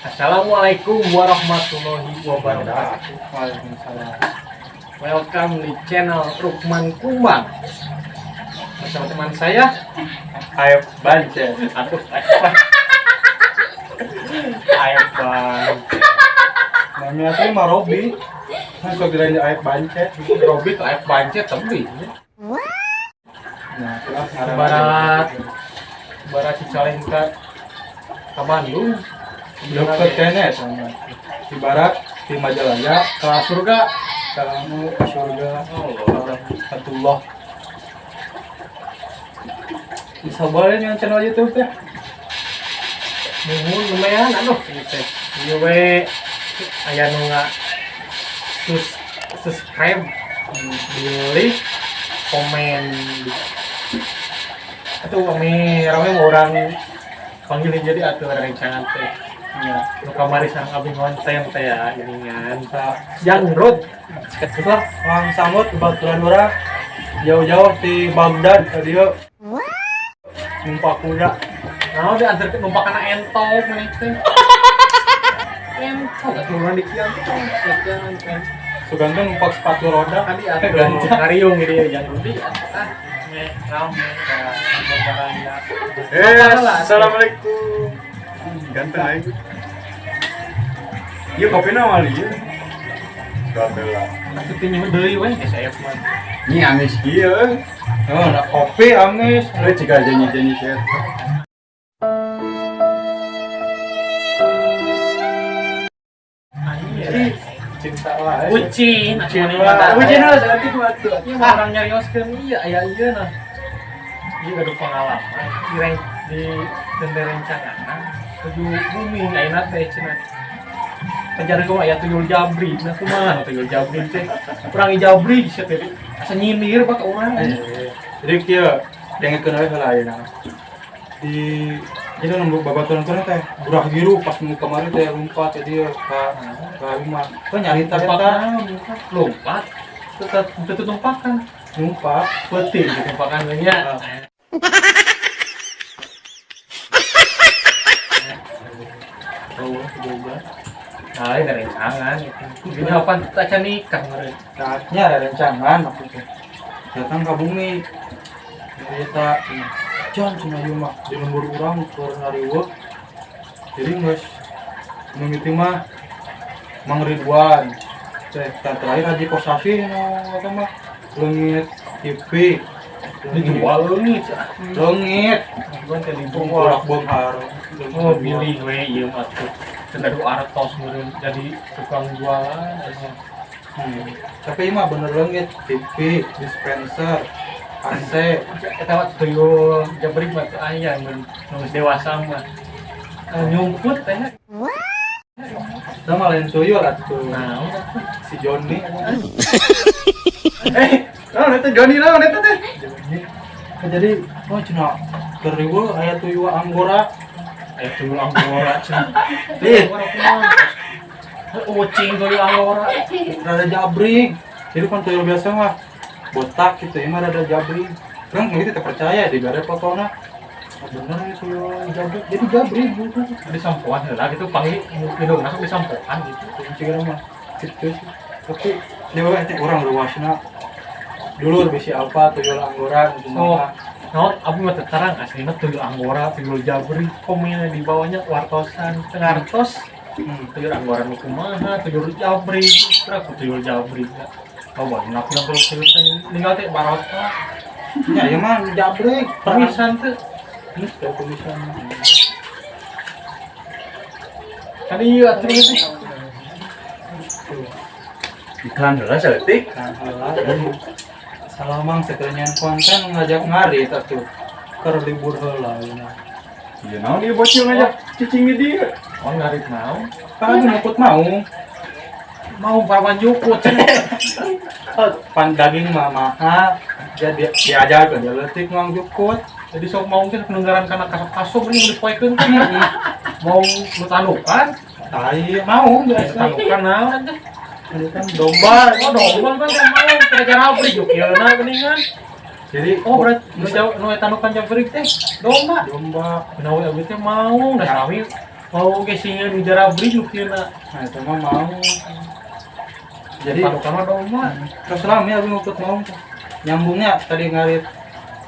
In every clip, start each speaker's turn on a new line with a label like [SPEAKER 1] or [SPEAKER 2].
[SPEAKER 1] Assalamualaikum warahmatullahi wabarakatuh.
[SPEAKER 2] Waalaikumsalam.
[SPEAKER 1] Welcome di channel Rukman Kumbang. Bersama teman saya
[SPEAKER 2] Ayep Bancet.
[SPEAKER 1] Aduh, Ayep Bang.
[SPEAKER 2] Namanya tuh mah Robi. Kan kok bilangnya Ayep Bancet.
[SPEAKER 1] Robi ke Ayep Bancet tapi
[SPEAKER 2] Nah,
[SPEAKER 1] barat Cicalengka ke Bandung.
[SPEAKER 2] Deket kene sama. Ibarat di Majalaya
[SPEAKER 1] Ke surga.
[SPEAKER 2] kamu ke surga. Alhamdulillah. Bisa boleh yang channel YouTube teh.
[SPEAKER 1] Nuhun lumayan atuh gitu. Ieu we aya nu subscribe, di komen. Atuh kami rame orang panggil jadi atuh rencana teh.
[SPEAKER 2] Ya,
[SPEAKER 1] Nu kamari sareng abdi konten teh ya geuningan Jangrut.
[SPEAKER 2] ketika orang sambut kebetulan orang jauh-jauh di Baghdad tadi yuk. Numpak kuda.
[SPEAKER 1] Nah, diantar ke numpak kana entog meneh teh. Entog turunan di kieu entog.
[SPEAKER 2] Sugante numpak sepatu roda
[SPEAKER 1] Tadi atuh ngariung gitu Jangrut di
[SPEAKER 2] Assalamualaikum. Ganteng aja. Iya kopi nama dia. Alhamdulillah.
[SPEAKER 1] Atuh teh nyeun deui we saya mah.
[SPEAKER 2] Ini amis kieu. Oh, nak kopi amis. Lu jika janji-janji saya. Cinta lah.
[SPEAKER 1] Ucin,
[SPEAKER 2] Ucin lah berarti waktu.
[SPEAKER 1] orang nyarioskeun iya aya ieu nah. Ieu gaduh pengalaman di rencangan tujuh bumi ayeuna teh cenah. Penjara gua aya tuyul jabri, nah kumaha tuyul jabri teh? Urang jabri geus teh asa nyindir ka urang.
[SPEAKER 2] Jadi kieu dengekeun we heula ayeuna. Di jadi nunggu babaturan teh burah biru pas mau kemarin teh lompat jadi ka rumah. Kan nyarita eta
[SPEAKER 1] Lompat tetep tumpakan.
[SPEAKER 2] numpak
[SPEAKER 1] Peuting tumpakan we nya. Oh, juga. Nah, ini dari rencangan itu. Ini apa tak can nikah meureun.
[SPEAKER 2] saatnya ada rencangan maksudnya datang ke bumi cerita jangan cuma rumah di lembur orang ke hariweuh jadi geus mengiti mah Mang Ridwan teh terakhir Haji Kosasi nu eta mah leungit TV
[SPEAKER 1] Dijual leungit.
[SPEAKER 2] leungit
[SPEAKER 1] Gua teh libung
[SPEAKER 2] bolak bonghar
[SPEAKER 1] oh pilih we ieu mah tuh. Teu artos meureun jadi tukang jualan.
[SPEAKER 2] Tapi mah bener leungit TV dispenser AC
[SPEAKER 1] Eta mah tuyul jabrik mah teu aya mun geus dewasa mah. Nyumput teh.
[SPEAKER 2] kita mah lain tuyul atuh
[SPEAKER 1] Nah,
[SPEAKER 2] si Joni
[SPEAKER 1] naon eta Joni naon eta teh?
[SPEAKER 2] jadi oh cina keriweuh aya tuyul anggora
[SPEAKER 1] Aya tuyul anggora cenah.
[SPEAKER 2] Ih.
[SPEAKER 1] Ucing tuyul anggora.
[SPEAKER 2] rada jabring jadi kan tuyul biasa mah botak gitu ya mah rada jabring kan kita tidak percaya di gara fotona bener ya tuyul jabring jadi jabring gitu
[SPEAKER 1] Disampoan heula gitu panggil hidung langsung disampoan gitu.
[SPEAKER 2] cigana mah gitu sih tapi dia bawa itu orang luasna dulu bisi alfa tuyul anggora gitu
[SPEAKER 1] Oh,
[SPEAKER 2] mah
[SPEAKER 1] naon abi mah teu tarang aslinya tuyul anggora, tuyul jabri, komina di bawahnya wartosan, tengartos. Tuyul anggora nu kumaha, tuyul jabri, kira ku tuyul jabri. Oh, banyak aku tuyul teh ninggal teh barota.
[SPEAKER 2] ya ya mah jabring
[SPEAKER 1] Permisan teh.
[SPEAKER 2] ini teh tulisan
[SPEAKER 1] Kan ieu atuh teh.
[SPEAKER 2] iklan heula saeutik salamang sekalian konten ngajak ngarit atuh keur libur heula ya
[SPEAKER 3] Iya, naon dia bocil ngajak cicing di dia.
[SPEAKER 1] Oh, ngarit naon?
[SPEAKER 2] kan ngikut
[SPEAKER 1] Mau parawan jukut.
[SPEAKER 2] pan daging mah mahal jadi diajar ke dia leutik nuang jukut
[SPEAKER 1] Jadi sok mau mungkin penunggaran karena kasok-kasok ini dipoekeun kan. Mau mutanukan
[SPEAKER 2] Tai mau biasa.
[SPEAKER 1] Tanukan naon teh?
[SPEAKER 2] Ini kan domba.
[SPEAKER 1] Oh, domba kan teh mau kerja rabrik yuk yeuna geuningan.
[SPEAKER 2] Jadi
[SPEAKER 1] Oh, berarti nu tanukan jabrik teh domba.
[SPEAKER 2] domba.
[SPEAKER 1] Nawe abdi teh mau, da sami mau ge singeun di jarabrik yuk yeuna.
[SPEAKER 2] Nah, itu mah mau. Jadi
[SPEAKER 1] Tanukan mah domba.
[SPEAKER 2] terus terang ya aku ngukut mau nyambungnya tadi ngarit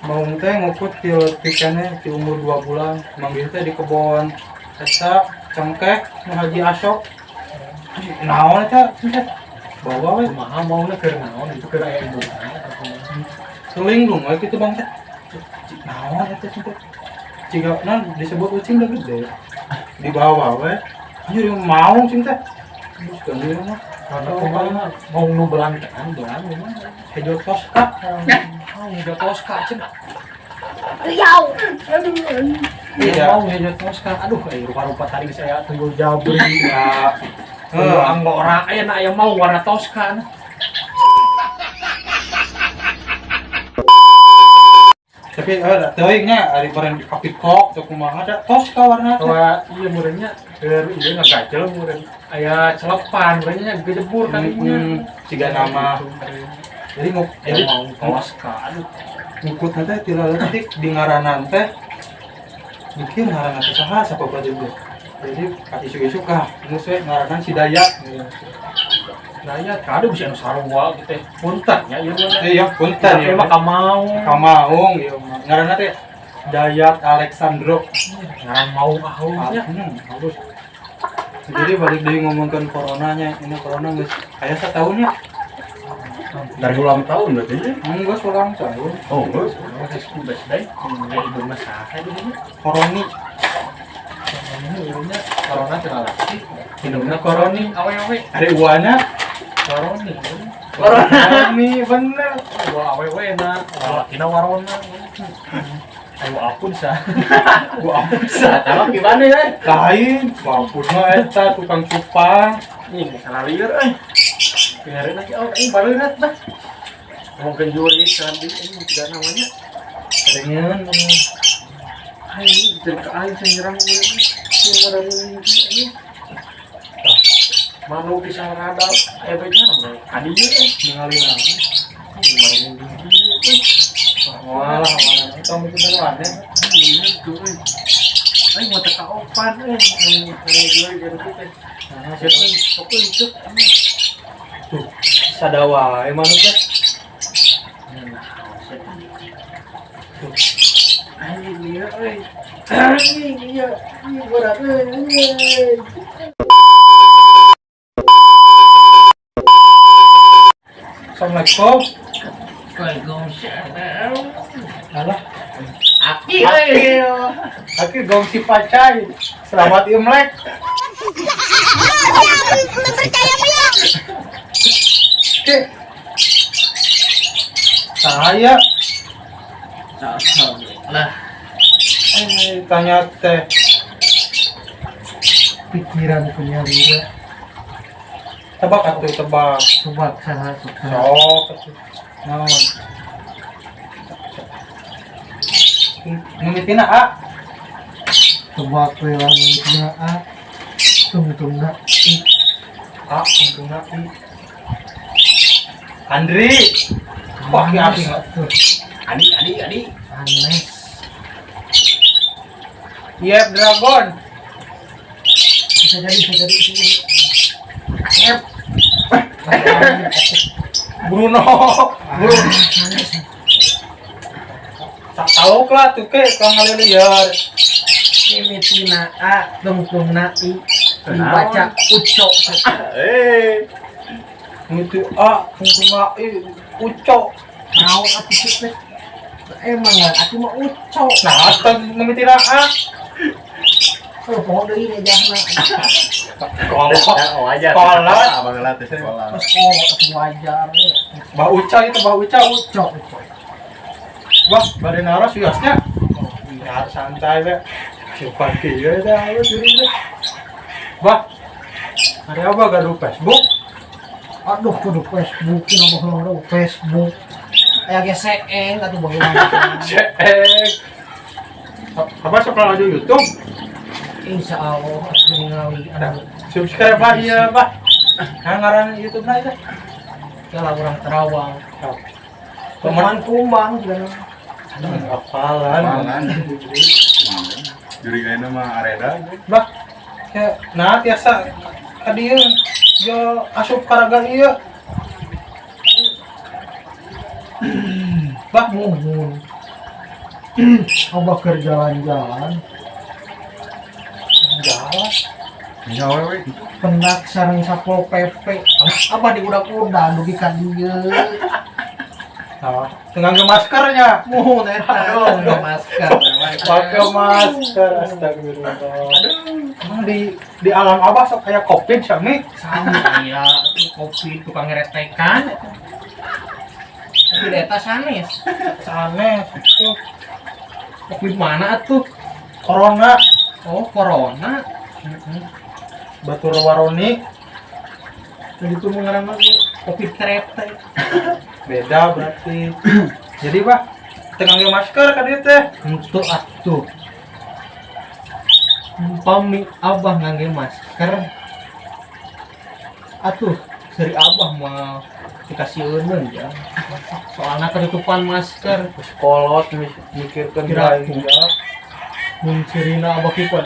[SPEAKER 2] mau teh ngukut pikannya di umur 2 bulan manggil teh di kebon eta cengkeh nu haji asok naon eta bawa we
[SPEAKER 1] Kumaha mauna keur naon itu keur aya indungna.
[SPEAKER 2] selinggung we kitu bang teh naon eta cengkeh jika non disebut ucing udah gede di bawah we anjir mau cing teh terus kan dia mah
[SPEAKER 1] Karena kumaha mau nu belantean belang mah.
[SPEAKER 2] hejo toska
[SPEAKER 1] Oh, udah toska cenah.
[SPEAKER 2] iya
[SPEAKER 1] Mau ngejo toska. Aduh, rupa-rupa tadi saya tuyul jabri.
[SPEAKER 2] ya
[SPEAKER 1] Tuyul anggora aya mau warna toska.
[SPEAKER 2] tapi teuingnya ari bareng di kapikok teu kumaha ada toska warna teh
[SPEAKER 1] Wah, iya murenya keur ieu ngagacel muren. Aya celepan murenya gejebur kalinya.
[SPEAKER 2] Siga nama jadi mau
[SPEAKER 1] Jadi
[SPEAKER 2] jadi
[SPEAKER 1] mau toska. Aduh,
[SPEAKER 2] ngikut nanti tidak letik di ngaranan teh mikir ngaranan teh saha sapa bade gue jadi kasih suka geus we ngaranan si Dayak
[SPEAKER 1] daya kadu bisa anu sarua gitu teh. Punten nya ieu mah.
[SPEAKER 2] iya punten
[SPEAKER 1] Ieu
[SPEAKER 2] ya
[SPEAKER 1] mah kamau.
[SPEAKER 2] Kamaung ieu mah ngaranna teh Dayak Alexandro
[SPEAKER 1] Ngaran mau ahusnya.
[SPEAKER 2] halus jadi balik deui ngomongkeun coronanya ini corona geus aya satahun ya
[SPEAKER 3] Dari ulang tahun berarti ya?
[SPEAKER 2] geus ulang tahun
[SPEAKER 3] Oh, enggak.
[SPEAKER 1] Geus kubes deui. Ibu masaha di dieu.
[SPEAKER 2] koroni
[SPEAKER 1] Ini corona cenah lagi. Hidungna koroni awewe.
[SPEAKER 2] ada uana
[SPEAKER 1] Koroni.
[SPEAKER 2] koroni bener
[SPEAKER 1] Gua awewe na, walakina warona. Ayo apun sah.
[SPEAKER 2] gua
[SPEAKER 1] Sah, tahu gimana ya?
[SPEAKER 2] lain maupun mah eta tukang cupang
[SPEAKER 1] Ini salah liar biarin lagi ini baru lihat dah. Mungkin juri tadi ini tidak namanya.
[SPEAKER 2] pengen
[SPEAKER 1] Ini jadi ke air saya nyerang ini. Yang ada ini. Mana bisa rada efeknya namanya. Adinya
[SPEAKER 2] ningali naon
[SPEAKER 1] Gimana ini?
[SPEAKER 2] walah mana itu mungkin aneh
[SPEAKER 1] Ini tuh. Ayo mau teka opan ini juri gitu kita.
[SPEAKER 2] nah
[SPEAKER 1] Siapa siapa itu?
[SPEAKER 2] tuh sadawa emang teh
[SPEAKER 1] Ini dia, ini dia, ini berat, ini.
[SPEAKER 2] Assalamualaikum
[SPEAKER 1] Waalaikumsalam.
[SPEAKER 2] alah
[SPEAKER 1] Aki,
[SPEAKER 2] aki gong si pacai selamat Imlek Oke. Saya
[SPEAKER 1] Nah,
[SPEAKER 2] tanya teh
[SPEAKER 1] pikiran punya dia,
[SPEAKER 2] tebak atuh tebak
[SPEAKER 1] tebak salah suka.
[SPEAKER 2] sok atuh naon mimitina a
[SPEAKER 1] Tebak lelangnya tungtungna
[SPEAKER 2] a untungna i Andri wah ki api
[SPEAKER 1] tuh,
[SPEAKER 3] Adi.
[SPEAKER 1] aneh.
[SPEAKER 2] Yep Dragon
[SPEAKER 1] Bisa jadi.
[SPEAKER 2] Yep Bruno
[SPEAKER 1] Aneh.
[SPEAKER 2] tak tahu lah tuh ke kang liar
[SPEAKER 1] Mimitina tungtungna dibaca ucok.
[SPEAKER 2] itu a untungna i uco
[SPEAKER 1] Mau aku sih emang lah, aku mau ucok.
[SPEAKER 2] nah atau mimitina a
[SPEAKER 1] Oh, pohon dari ini jangan.
[SPEAKER 2] kalau
[SPEAKER 3] wajar.
[SPEAKER 2] Kolot.
[SPEAKER 3] Abang ngelatih sekolah.
[SPEAKER 1] Terus aku wajar nih.
[SPEAKER 2] bah uca itu bah uca
[SPEAKER 1] Ucok.
[SPEAKER 2] wah badan naros biasnya ya santai be siapa kira dah lu diri bah hari apa gaduh Facebook
[SPEAKER 1] Aduh, kudu Facebook, nama Facebook. Kayak geseng atau bagaimana?
[SPEAKER 2] cek apa sekolah aja YouTube
[SPEAKER 1] Insya Allah aku ningali anu
[SPEAKER 2] Subscribe lah ya, Bah. Ngaran YouTube lah ya.
[SPEAKER 1] kalau orang Terawang.
[SPEAKER 2] Teman
[SPEAKER 1] Kumbang juga.
[SPEAKER 2] apalan.
[SPEAKER 3] Malan. Juri kayaknya mah areda.
[SPEAKER 2] Bah. Ya, nah biasa tadi yo asup karagan ieu. Bah,
[SPEAKER 1] Muhun. Abah keur jalan-jalan.
[SPEAKER 2] jalan.
[SPEAKER 3] Ya we.
[SPEAKER 1] Pendak sareng Satpol PP. Abah di udah dugi ka dieu.
[SPEAKER 2] Nah, dengan ke maskernya.
[SPEAKER 1] Muhun eta pakai masker.
[SPEAKER 2] Pakai masker, astagfirullah. Emang di alam abah sok kayak covid sami.
[SPEAKER 1] Sama ya, kopi tukang ngeretekan. Kopi eta sanes.
[SPEAKER 2] Sanes itu
[SPEAKER 1] Kopi mana tuh?
[SPEAKER 2] corona.
[SPEAKER 1] Oh, corona.
[SPEAKER 2] Batur waroni
[SPEAKER 1] Jadi tuh mengarang lagi kopi kereta.
[SPEAKER 2] beda berarti. Jadi Pak, tengah nge masker kan dia teh.
[SPEAKER 1] Untuk atuh. Pami abah ngangge masker. Atuh, seri abah mah dikasih euneun ya. Soalnya ketutupan masker.
[SPEAKER 2] Terus kolot mikirkeun
[SPEAKER 1] Kira-
[SPEAKER 2] bae ya.
[SPEAKER 1] Mun cerina abah kipot.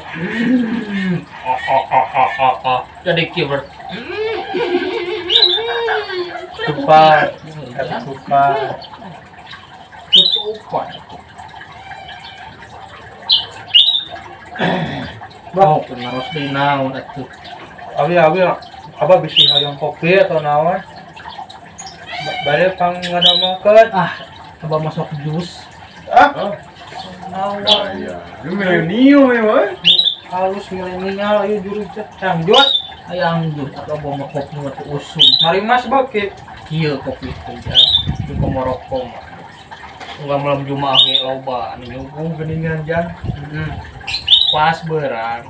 [SPEAKER 1] Jadi kiper.
[SPEAKER 2] Tupan, tupan.
[SPEAKER 1] Tutupan.
[SPEAKER 2] Bah,
[SPEAKER 1] Oh, harus dinaun atuh.
[SPEAKER 2] abi abah bisi hayang kopi atau naon? Bade pang ngadamakeun.
[SPEAKER 1] Ah, abah masuk jus.
[SPEAKER 2] Ah,
[SPEAKER 3] Oh,
[SPEAKER 2] naon?
[SPEAKER 3] iya. Lu milenium ya, Boy.
[SPEAKER 2] Halus milenial ieu juru cangjot.
[SPEAKER 1] Ayang jus atau bawa kopi mah teu usum.
[SPEAKER 2] Mari Mas bake.
[SPEAKER 1] Kieu kopi teh ya. Di Komoroko mah. Enggak malam Jumat ge loba anu nyuguh geuningan jan. Pas beurang.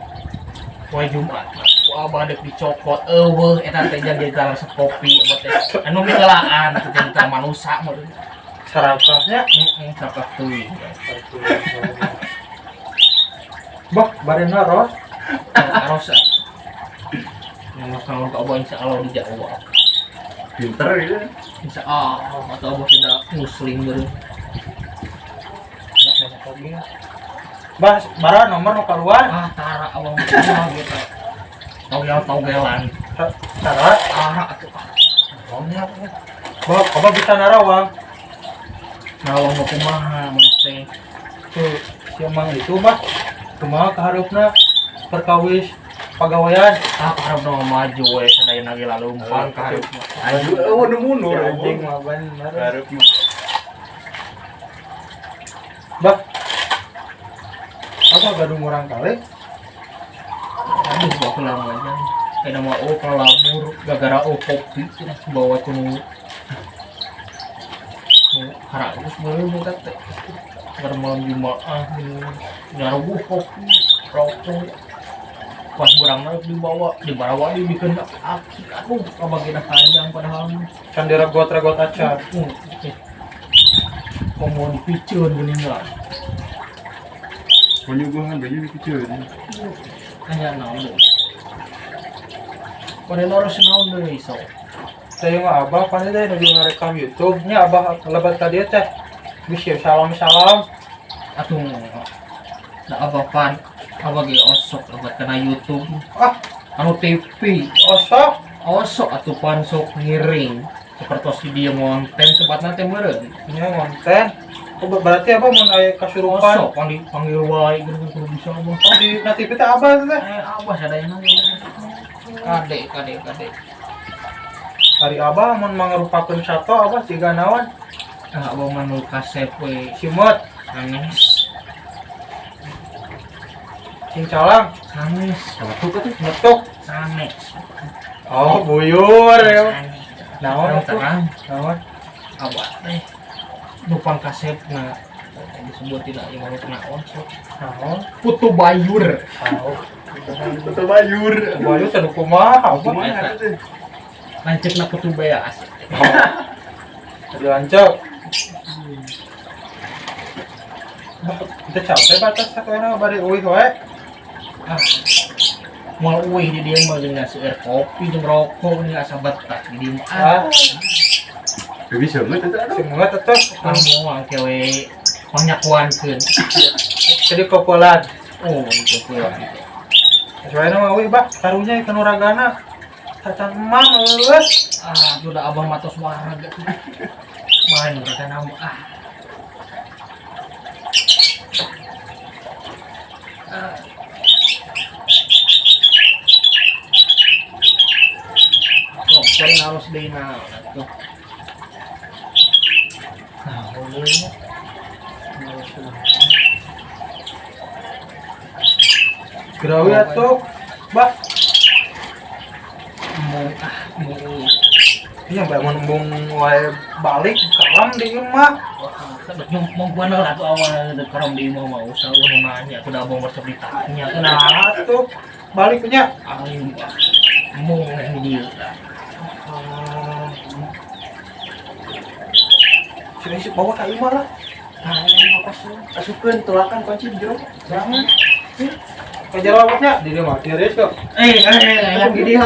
[SPEAKER 1] Poe Jumat mah ku abah deuk dicokot eueuh eta teh jadi jalan sekopi abah teh. Anu mikelaan atuh jeung ka manusa mah.
[SPEAKER 2] Sarakahnya.
[SPEAKER 1] Cakap teuing.
[SPEAKER 2] Bah, barena ros.
[SPEAKER 1] Aros. Yang kalau ka abah insyaallah dijawab.
[SPEAKER 3] Pinter ya.
[SPEAKER 1] Insya Allah atau abah tidak muslim beureum.
[SPEAKER 2] Bah, bara nomor nu keluar.
[SPEAKER 1] Ah, tara abang mah gitu. Tau-taugelan.
[SPEAKER 2] Cara
[SPEAKER 1] Tara atuh.
[SPEAKER 2] Pokoknya bah, apa bisa narawang?
[SPEAKER 1] Nawang mau kumaha mun teh.
[SPEAKER 2] Tuh, si emang itu bah. Kumaha kaharupna perkawis pagawean.
[SPEAKER 1] Ah, harap nama maju we sadayana ge lalumpan ka hareup mah.
[SPEAKER 3] Aju udah mundur
[SPEAKER 2] Anjing
[SPEAKER 3] anjing.
[SPEAKER 2] mah bener.
[SPEAKER 3] Harap mah.
[SPEAKER 2] Bah. Apa gadung orang kali?
[SPEAKER 1] Aduh, baku lama aja. Kayak nama oh kalabur gara-gara oh kopi cenah bawa kuno. Harap terus beureum eta teh. Bar malam Jumaah nyarubuh kopi, rokok. Pas burang naik dibawa, dibarawa dibikin aki. Aduh, kabagina panjang padahal.
[SPEAKER 2] Can diregot-regot acar.
[SPEAKER 1] Kok mau dipiceun geuning lah.
[SPEAKER 3] Penyuguhan baju kecil.
[SPEAKER 1] Hanya naon deui. Pada harus naon deui so.
[SPEAKER 2] Saya mah abah pan teh nu ngarekam YouTube nya abah lebat ka dieu teh. Bisa salam-salam.
[SPEAKER 1] Atuh da abapan abah ge osok abad kana YouTube.
[SPEAKER 2] Ah,
[SPEAKER 1] Anu TV
[SPEAKER 2] osok.
[SPEAKER 1] osok atuh pan sok ngiring. Seperti dia ngonten sebatna teh meureun.
[SPEAKER 2] Nya ngonten. Oh, berarti apa mun aya kasurupan?
[SPEAKER 1] Osok panggil wae gitu kudu bisa mah.
[SPEAKER 2] Oh, di na TV teh abah teh.
[SPEAKER 1] Abah sadayana ge. Kade.
[SPEAKER 2] Hari abah mun mangrupakeun sato abah siga naon?
[SPEAKER 1] Ah, abah mah nu kasep we
[SPEAKER 2] Simut,
[SPEAKER 1] sanes.
[SPEAKER 2] cincalang,
[SPEAKER 1] Sanes.
[SPEAKER 3] Satu kan tuh.
[SPEAKER 2] metuk.
[SPEAKER 1] Sanes.
[SPEAKER 2] Oh, buyur ya.
[SPEAKER 1] Sanes.
[SPEAKER 2] Naon atuh?
[SPEAKER 1] terang
[SPEAKER 2] Naon?
[SPEAKER 1] abah teh numpang kasepna disebut tidak yang mau kena onsok
[SPEAKER 2] Naon?
[SPEAKER 1] putu bayur
[SPEAKER 2] Tahu.
[SPEAKER 3] Betul bayur.
[SPEAKER 2] Buyur teh kumaha abah?
[SPEAKER 3] Gimana tuh?
[SPEAKER 1] lancekna putu beas
[SPEAKER 2] Dilancok. Kita capek batas satu enak bari uih wae.
[SPEAKER 1] Ah, mau wih di dia mah dengan seer kopi jeung rokok nih asa betah di dia mah.
[SPEAKER 2] Ah,
[SPEAKER 3] Tapi seueur teh ada.
[SPEAKER 2] semua tetep
[SPEAKER 1] Kamu angkewe panyakuankeun.
[SPEAKER 2] jadi kopolan.
[SPEAKER 1] Oh, itu pula.
[SPEAKER 2] Sesuai nama we bah, karunya ikan uragana. Tacan emang lulus.
[SPEAKER 1] Ah, sudah abang matos warga. Main mereka nama ah. Ah. Oh, paling harus deh nah tuh. Nah, boleh.
[SPEAKER 2] Gerawi atuh, bah.
[SPEAKER 1] Mau
[SPEAKER 2] Iya, bangun embung wae balik kalam di imah.
[SPEAKER 1] mau bener atau awal dekerom di mau mau usah nanya aku udah abang berceritanya
[SPEAKER 2] Nah, tuh baliknya.
[SPEAKER 1] aing mau yang dia
[SPEAKER 2] Sini bawa ka imah lah.
[SPEAKER 1] aing apa sih
[SPEAKER 3] Asukeun telakan kunci di jero.
[SPEAKER 2] Jangan. Kejar lawaknya di dia mah tiris kok.
[SPEAKER 1] yang di dia